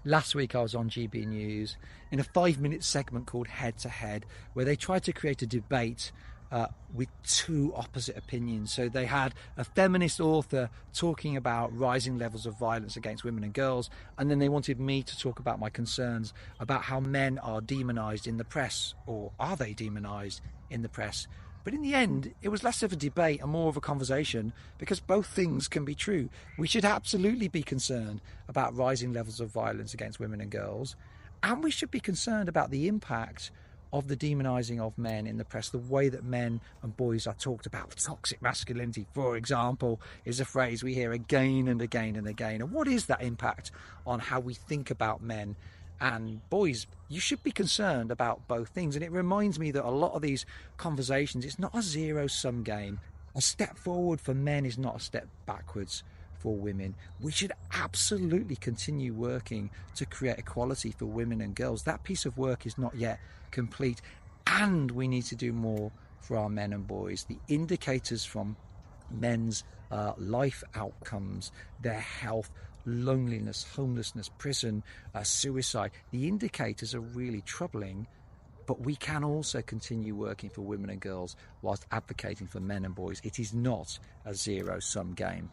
Last week I was on GB News in a 5-minute segment called Head to Head, where they tried to create a debate with two opposite opinions. So they had a feminist author talking about rising levels of violence against women and girls, and then they wanted me to talk about my concerns about how men are demonized in the press, or are they demonized in the press? But in the end, it was less of a debate and more of a conversation, because both things can be true. We should absolutely be concerned about rising levels of violence against women and girls, and we should be concerned about the impact of the demonizing of men in the press. The way that men and boys are talked about, toxic masculinity, for example, is a phrase we hear again and again and again. And what is that impact on how we think about men and boys? You should be concerned about both things. And it reminds me that a lot of these conversations, it's not a zero-sum game. A step forward for men is not a step backwards for women. We should absolutely continue working to create equality for women and girls. That piece of work is not yet complete, and we need to do more for our men and boys. The indicators from men's life outcomes, their health, loneliness, homelessness, prison, suicide, the indicators are really troubling. But we can also continue working for women and girls whilst advocating for men and boys. It is not a zero-sum game.